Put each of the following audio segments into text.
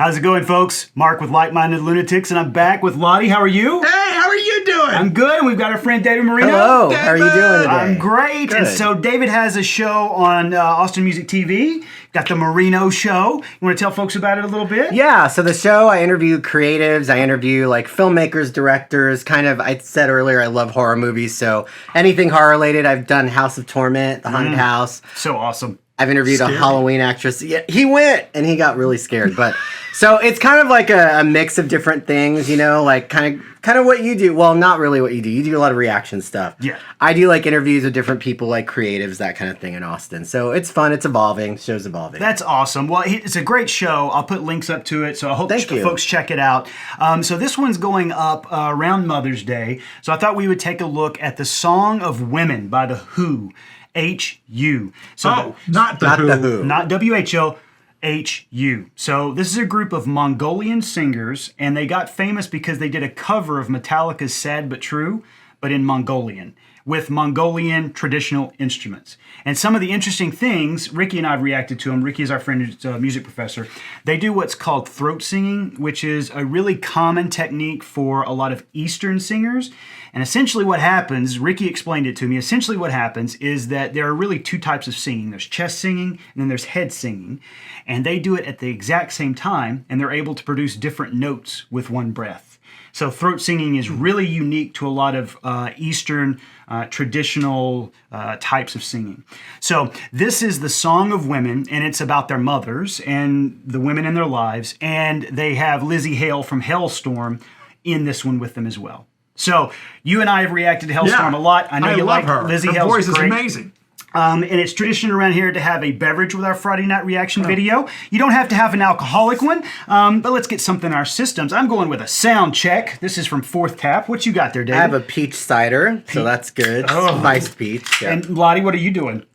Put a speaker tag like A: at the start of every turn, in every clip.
A: How's it going, folks? Mark with Like Minded Lunatics, and I'm back with Ladi. How are you?
B: Hey, how are you doing?
A: I'm good, and we've got our friend David Marino.
C: Hello,
B: David.
C: how are you doing today?
A: I'm great.
C: Good.
A: And so David has a show on Austin Music TV. Got the Marino Show. You want to tell folks about it a little bit?
C: Yeah, so the show, I interview creatives, I interview like filmmakers, directors, I said earlier I love horror movies, so anything horror related. I've done House of Torment, The Haunted House.
A: So awesome.
C: I've interviewed
B: Scary.
C: a Halloween actress. Yeah, he went and he got really scared. But so it's kind of like a mix of different things, you know, like kind of what you do. Well, not really what you do. You do a lot of reaction stuff.
A: Yeah.
C: I do like interviews with different people, like creatives, that kind of thing in Austin. So it's fun. It's evolving. Show's evolving.
A: That's awesome. Well, it's a great show. I'll put links up to it, so I hope
C: Thank you.
A: folks check it out. So this one's going up around Mother's Day, so I thought we would take a look at the Song of Women by The Who. H-U. So
B: not the Who.
A: Not W-H-O, H-U. So this is a group of Mongolian singers, and they got famous because they did a cover of Metallica's Sad But True, but in Mongolian, with Mongolian traditional instruments. And some of the interesting things, Ricky and I have reacted to them. Ricky is our friend who's a music professor. They do what's called throat singing, which is a really common technique for a lot of Eastern singers. And essentially what happens, Ricky explained it to me, essentially what happens is that there are really two types of singing. There's chest singing, and then there's head singing. And they do it at the exact same time, and they're able to produce different notes with one breath. So throat singing is really unique to a lot of Eastern traditional types of singing. So this is the Song of Women, and it's about their mothers and the women in their lives. And they have LZZY Hale from Halestorm in this one with them as well. So you and I have reacted to Halestorm a lot. I know you
B: love
A: like
B: her.
A: LZZY
B: Her
A: Hale's
B: voice is
A: great.
B: amazing.
A: And it's tradition around here to have a beverage with our Friday night reaction video. You don't have to have an alcoholic one, but let's get something in our systems. I'm going with a sound check. This is from Fourth Tap. What you got there, David?
C: I have a peach cider, so that's good.
A: Oh.
C: Spiced peach. Yeah.
A: And Ladi, what are you doing?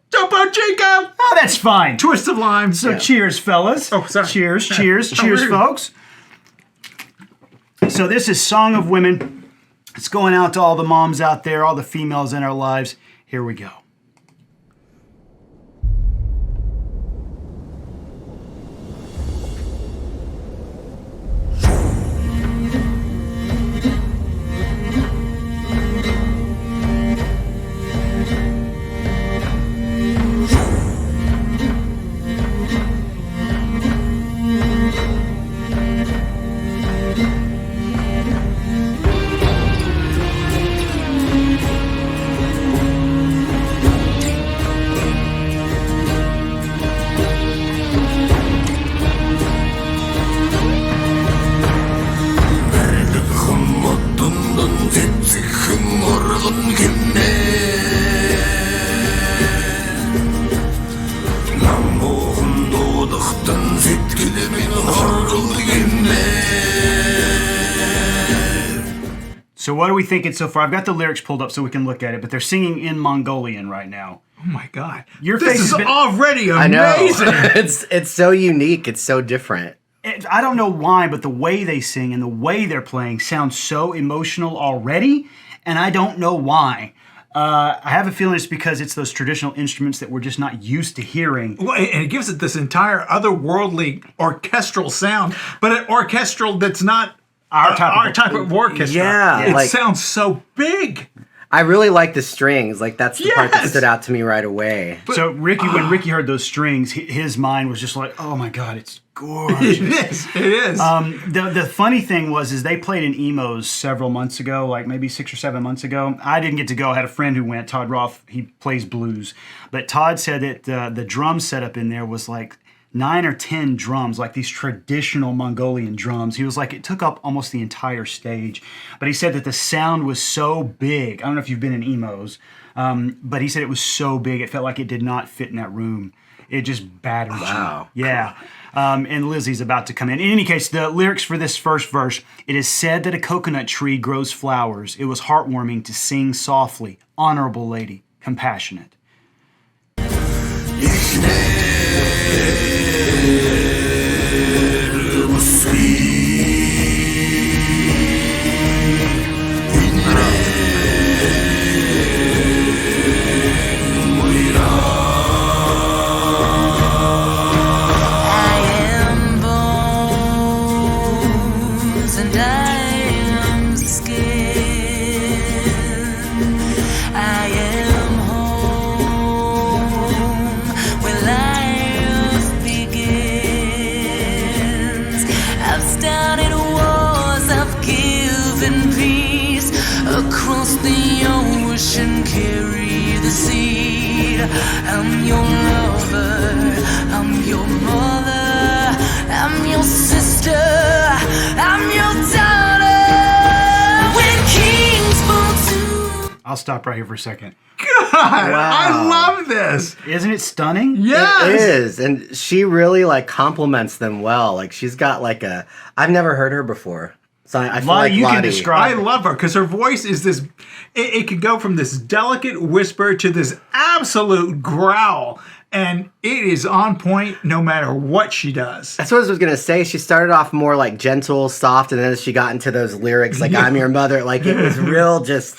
B: Topo Chico!
A: Oh, that's fine.
B: Twist of lime.
A: So cheers, fellas.
B: Oh, sorry.
A: Cheers, cheers, cheers,
B: rude.
A: folks. So this is Song of Women. It's going out to all the moms out there, all the females in our lives. Here we go. So what are we thinking so far? I've got the lyrics pulled up so we can look at it, but they're singing in Mongolian right now.
B: Oh my God.
A: Your
B: this
A: face
B: is
A: has been-
B: already
C: I know.
B: amazing.
C: it's so unique. It's so different.
A: I don't know why, but the way they sing and the way they're playing sounds so emotional already, and I don't know why. I have a feeling it's because it's those traditional instruments that we're just not used to hearing.
B: Well, and it gives it this entire otherworldly orchestral sound, but an orchestral that's not
A: Our type
B: of orchestra.
C: Yeah,
B: It
C: like-
B: sounds so big.
C: I really like the strings. Like that's the part that
B: Yes!
C: stood out to me right away.
A: So Ricky, when Ricky heard those strings, his mind was just like, "Oh my God, it's gorgeous."
B: It is.
A: The funny thing was they played in Emos several months ago, like maybe 6 or 7 months ago. I didn't get to go. I had a friend who went, Todd Roth. He plays blues, but Todd said that the drum setup in there was like 9 or 10 drums, like these traditional Mongolian drums. He was like, it took up almost the entire stage. But he said that the sound was so big. I don't know if you've been in Emos, but he said it was so big, it felt like it did not fit in that room. It just battered you.
C: Wow.
A: Yeah. And Lizzie's about to come in. In any case, the lyrics for this first verse, it is said that a coconut tree grows flowers. It was heartwarming to sing softly. Honorable lady, compassionate.
D: I'm your lover, I'm your mother, I'm your sister, I'm your daughter. When kings fall to...
A: I'll stop right here for a second.
B: God, I love this.
A: Isn't it stunning?
B: Yes.
C: It is, and she really like compliments them well. Like she's got like a. I've never heard her before, so I feel
A: Ladi,
C: like
A: you can
C: Ladi.
A: describe.
B: I love her because her voice is this. It could go from this delicate whisper to this absolute growl, and it is on point no matter what she does.
C: That's what I was gonna say. She started off more like gentle, soft, and then as she got into those lyrics, like "I'm your mother," like it was real, just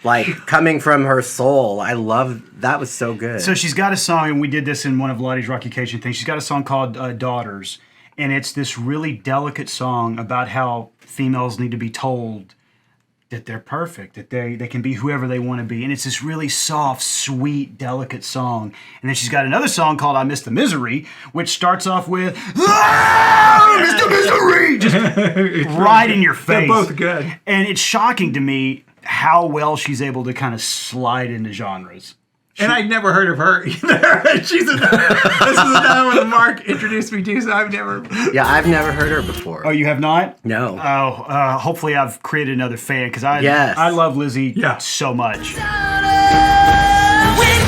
C: like coming from her soul. I love that. Was so good.
A: So she's got a song, and we did this in one of Ladi's Rockication things. She's got a song called Daughters, and it's this really delicate song about how females need to be told that they're perfect, that they can be whoever they want to be. And it's this really soft, sweet, delicate song. And then she's got another song called I Miss the Misery, which starts off with, "Ah, Miss the Misery!" Just right in your face.
B: They're both good.
A: And it's shocking to me how well she's able to kind of slide into genres.
B: And I'd never heard of her either. This is another one that Mark introduced me to, so I've never.
C: Yeah, I've never heard her before.
A: Oh, you have not?
C: No.
A: Hopefully I've created another fan, because
C: Yes.
A: I love Lizzie
B: Yeah.
A: so much.
D: When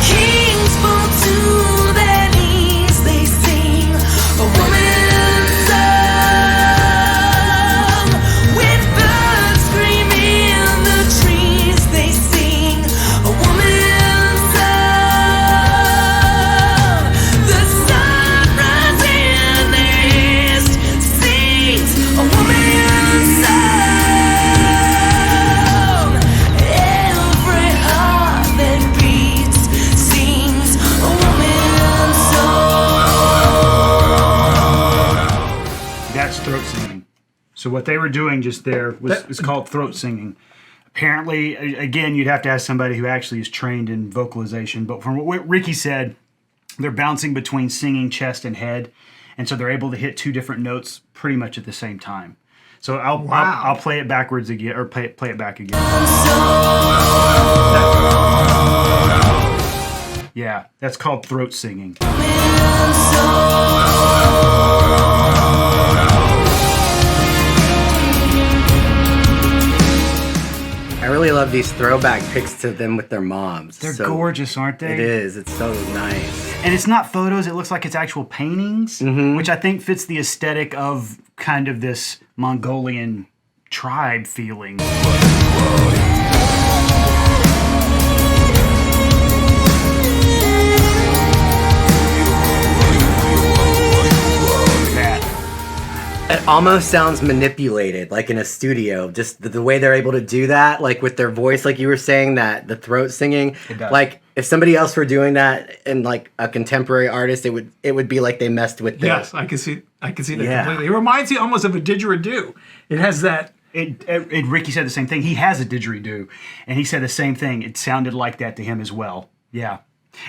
D: kings fall to their knees, they sing a woman's song. When birds scream in the trees, they sing a woman's song. The sunrise in the east sings a woman's song. Every heart that beats sings a woman's song.
A: That's throat singing. So what they were doing just there was called throat singing. Apparently, again, you'd have to ask somebody who actually is trained in vocalization. But from what Ricky said, they're bouncing between singing chest and head, and so they're able to hit two different notes pretty much at the same time. So I'll play it backwards again, or play it back again. Yeah, that's called throat singing.
C: I really love these throwback pics to them with their moms.
A: They're
C: So
A: gorgeous, aren't they?
C: It is. It's so nice.
A: And it's not photos, it looks like it's actual paintings,
C: Mm-hmm.
A: which I think fits the aesthetic of kind of this Mongolian tribe feeling.
C: It almost sounds manipulated, like in a studio. Just the way they're able to do that, like with their voice, like you were saying, that the throat singing.
A: It does.
C: Like if somebody else were doing that, and like a contemporary artist, it would be like they messed with the.
B: Yes, I can see that
C: Yeah.
B: completely. It reminds me almost of a didgeridoo. It has that.
A: Ricky said the same thing. He has a didgeridoo, and he said the same thing. It sounded like that to him as well. Yeah.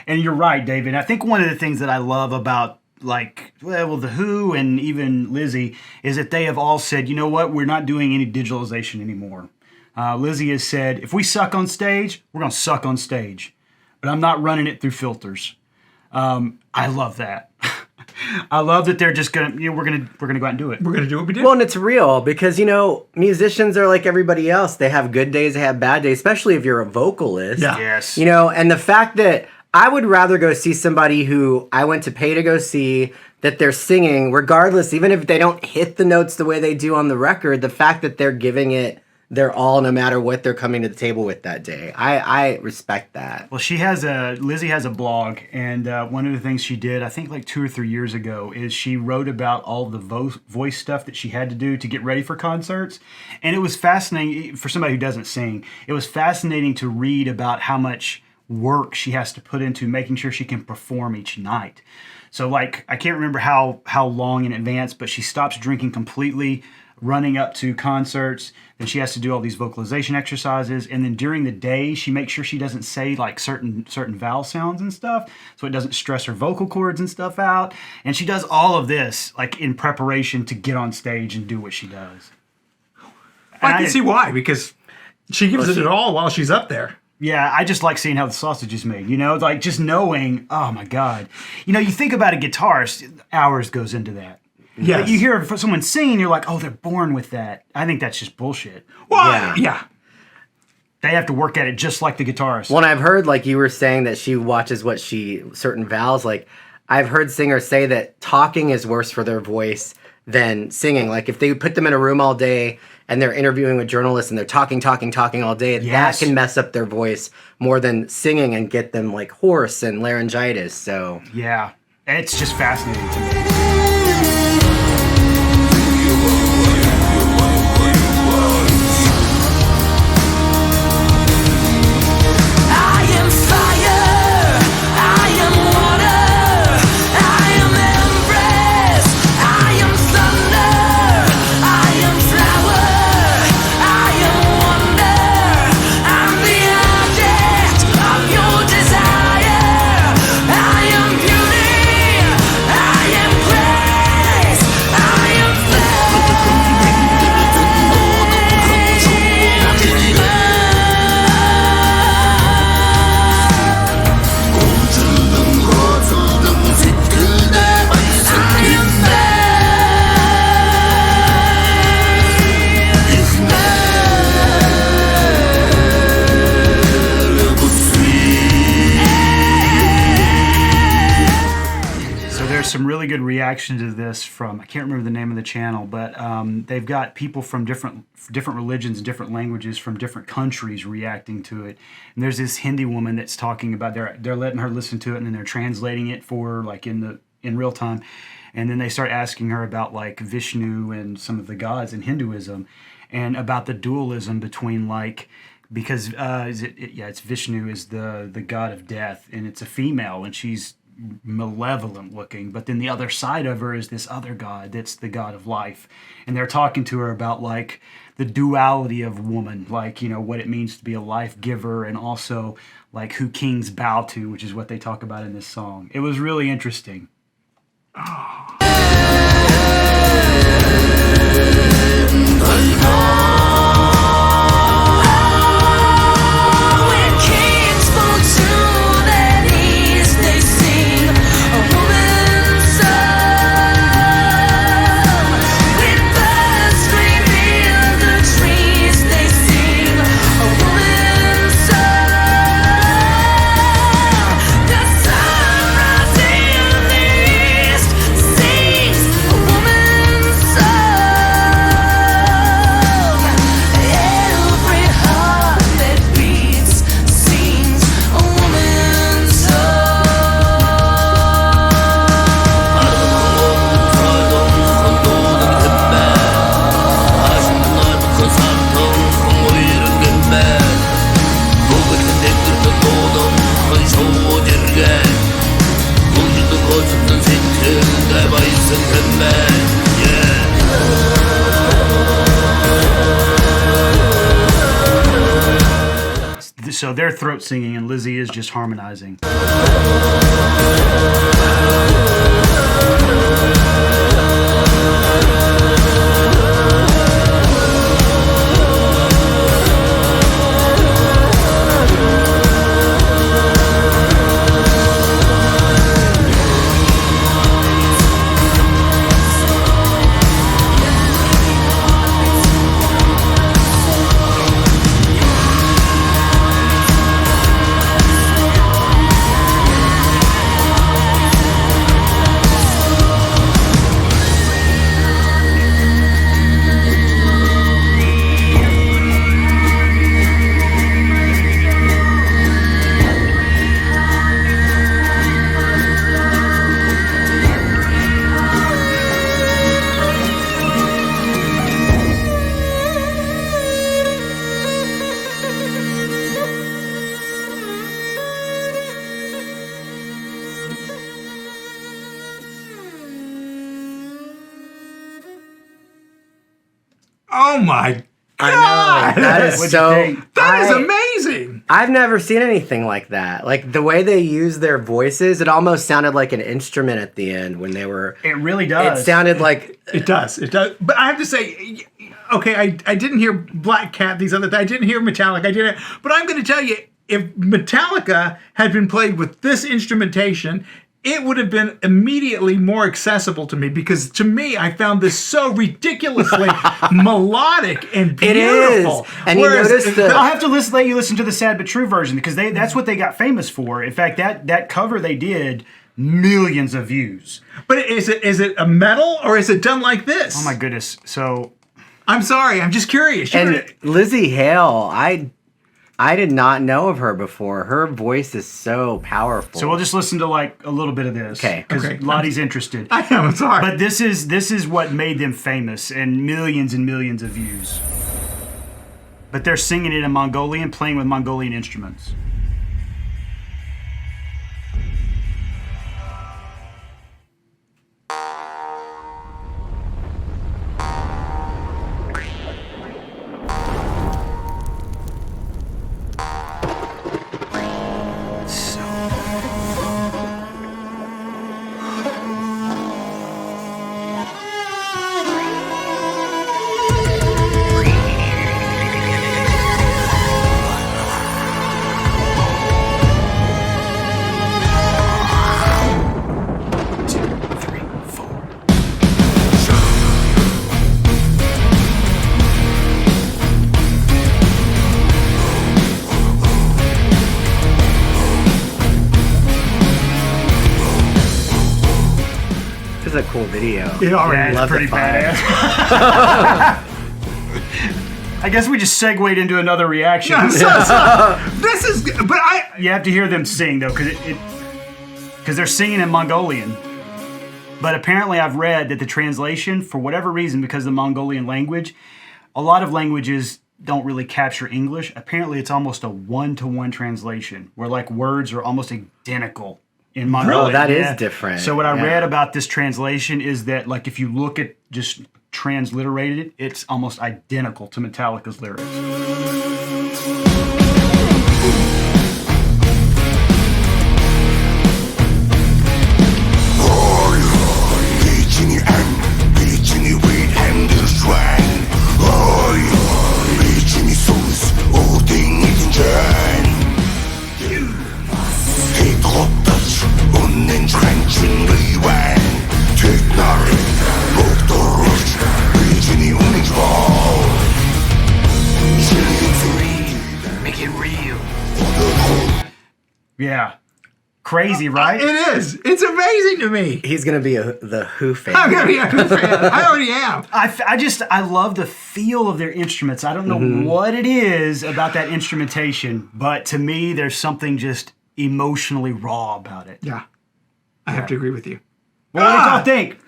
A: And you're right, David. I think one of the things that I love about the Who and even Lizzie is that they have all said, you know what, we're not doing any digitalization anymore. Lizzie has said, if we suck on stage, we're going to suck on stage. But I'm not running it through filters. I love that. I love that they're just gonna, we're gonna go out and do it.
B: We're going to do what we did.
C: Well, and it's real because, musicians are like everybody else. They have good days, they have bad days, especially if you're a vocalist.
B: Yeah.
A: Yes.
C: And the fact that I would rather go see somebody who I went to pay to go see, that they're singing, regardless, even if they don't hit the notes the way they do on the record, the fact that they're giving it their all no matter what they're coming to the table with that day. I respect that.
A: Well, Lizzie has a blog, and one of the things she did, I think like 2 or 3 years ago, is she wrote about all the voice stuff that she had to do to get ready for concerts. And it was fascinating, for somebody who doesn't sing, it was fascinating to read about how much work she has to put into making sure she can perform each night. So I can't remember how long in advance, but she stops drinking completely running up to concerts. Then she has to do all these vocalization exercises, and then during the day she makes sure she doesn't say like certain vowel sounds and stuff, so it doesn't stress her vocal cords and stuff out. And she does all of this like in preparation to get on stage and do what she does.
B: I can see why, because she gives it all while she's up there.
A: Yeah, I just like seeing how the sausage is made. Like just knowing. Oh my God, you think about a guitarist, hours goes into that.
B: Yes.
A: But you hear someone singing, you're like, oh, they're born with that. I think that's just bullshit.
B: Well, yeah.
A: They have to work at it just like the guitarist.
C: Well, I've heard, like you were saying, that she watches certain vowels. Like, I've heard singers say that talking is worse for their voice than singing. Like, if they put them in a room all day and they're interviewing with journalists and they're talking all day,
A: Yes.
C: that can mess up their voice more than singing and get them, like, hoarse and laryngitis. So,
A: Yeah, it's just fascinating to me.
D: I am fire, I am water, I am embrace, I am thunder, I am flower, I am wonder, I'm the object of your desire, I am beauty, I am grace, I am
A: So there's some really good reaction to this from, I can't remember the name of the channel, but they've got people from different religions and different languages from different countries reacting to it. And there's this Hindi woman that's talking about, they're letting her listen to it and then they're translating it for her, like in real time. And then they start asking her about like Vishnu and some of the gods in Hinduism and about the dualism between like, because it's Vishnu is the god of death and it's a female and she's malevolent looking, but then the other side of her is this other god that's the god of life, and they're talking to her about like the duality of woman, like what it means to be a life giver and also like who kings bow to, which is what they talk about in this song. It was really interesting.
D: When kings fall to their knees, they sing a woman's song. When birds scream in the trees, they sing a woman's song. The sun rising in the east sings a woman's song. Every heart that beats sings a woman's
A: So they're throat singing and Lizzie is just harmonizing.
B: Oh my
C: I
B: God!
C: know. That is
A: What'd you
C: so.
A: think?
B: That is amazing.
C: I've never seen anything like that. Like the way they use their voices, it almost sounded like an instrument at the end when they were.
A: It really does.
C: It sounded like.
B: It does. It does. But I have to say, okay, I didn't hear Black Cat, these other things. I didn't hear Metallica. I didn't. But I'm going to tell you, if Metallica had been played with this instrumentation, it would have been immediately more accessible to me, because to me, I found this so ridiculously melodic and beautiful.
C: It is. And you notice
A: I'll have to let you listen to the Sad But True version, because that's what they got famous for. In fact, that cover they did, millions of views.
B: But is it a metal, or is it done like this?
A: Oh my goodness. So
B: I'm sorry, I'm just curious.
C: And LZZY Hale, I did not know of her before. Her voice is so powerful.
A: we'll just listen to like a little bit of this.
C: Okay.
A: Because Ladi's interested.
B: I am, I'm sorry.
A: But this is what made them famous, and millions of views. But they're singing it in Mongolian, playing with Mongolian instruments.
C: This is a cool video.
B: it already
A: Yeah,
C: love
A: it's pretty
C: the fire.
A: badass. I guess we just segued into another reaction.
B: This is, but
A: You have to hear them sing though, because they're singing in Mongolian. But apparently, I've read that the translation, for whatever reason, because of the Mongolian language, a lot of languages don't really capture English. Apparently, it's almost a 1-to-1 translation, where like words are almost identical in Mongolian.
C: Oh, that is different.
A: So what I
C: Yeah.
A: read about this translation is that, like, if you look at just transliterated it, it's almost identical to Metallica's lyrics.
E: Make it real.
A: Yeah. Crazy, right?
B: it is. It's amazing to me.
C: He's gonna be the Who fan.
B: I'm gonna be a Who fan. I already am.
A: I love the feel of their instruments. I don't know what it is about that instrumentation, but to me, there's something just emotionally raw about it.
B: Yeah, I have to agree with you.
A: Well, what do y'all think?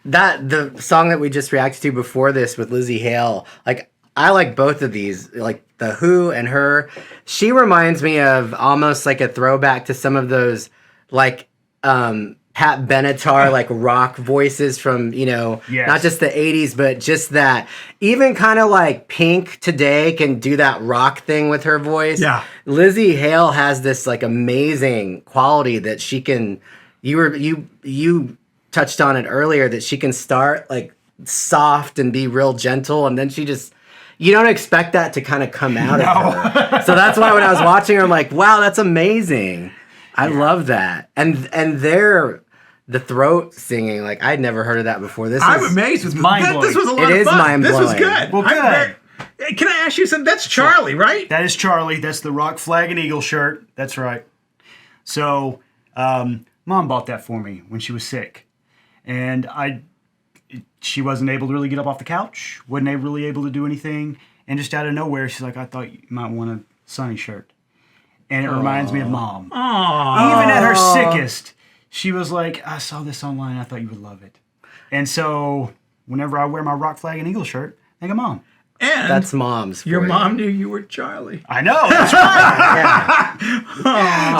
C: The song that we just reacted to before this with LZZY Hale, like I like both of these, like the Who and Her. She reminds me of almost like a throwback to some of those like Pat Benatar like rock voices from,
A: Yes.
C: not just the 80s, but just that even kind of like Pink today can do that rock thing with her voice.
B: Yeah.
C: LZZY Hale has this like amazing quality that she can, you touched on it earlier, that she can start like soft and be real gentle, and then she just, you don't expect that to kind of come out of her. So that's why when I was watching her, I'm like, wow, that's amazing. I love that. And the throat singing, like I'd never heard of that before.
B: I'm amazed with
A: mind-blowing.
B: This was a lot
C: It
B: of
C: is
B: fun. This was
C: mind-blowing.
B: good.
A: Well, good.
B: Can I ask you something? That's Charlie, right?
A: That is Charlie. That's the Rock Flag and Eagle shirt. That's right. So, Mom bought that for me when she was sick. And she wasn't able to really get up off the couch, wasn't really able to do anything. And just out of nowhere, she's like, I thought you might want a Sunny shirt. And it reminds me of Mom. Even at her sickest, she was like, I saw this online. I thought you would love it. And so whenever I wear my Rock Flag and Eagle shirt, I think of Mom.
B: And
C: That's Mom's.
B: your
C: for you.
B: mom knew you were Charlie.
A: I know, that's right.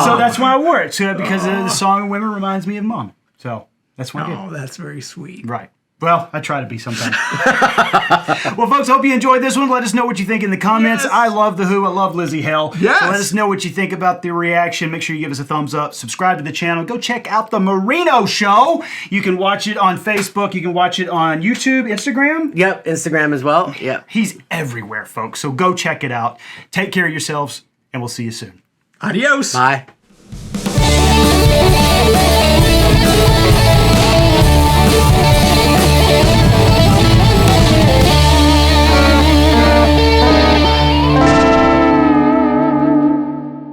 A: So that's why I wore it. So because the song of women reminds me of Mom. So that's why I did.
B: Oh, that's very sweet.
A: Right. Well, I try to be sometimes. Well, folks, hope you enjoyed this one. Let us know what you think in the comments.
B: Yes.
A: I love The Who. I love LZZY Hale.
B: Yes.
A: So let us know what you think about the reaction. Make sure you give us a thumbs up. Subscribe to the channel. Go check out the Marino Show. You can watch it on Facebook. You can watch it on YouTube, Instagram.
C: Yep, Instagram as well. Yep.
A: He's everywhere, folks. So go check it out. Take care of yourselves and we'll see you soon.
B: Adios.
C: Bye.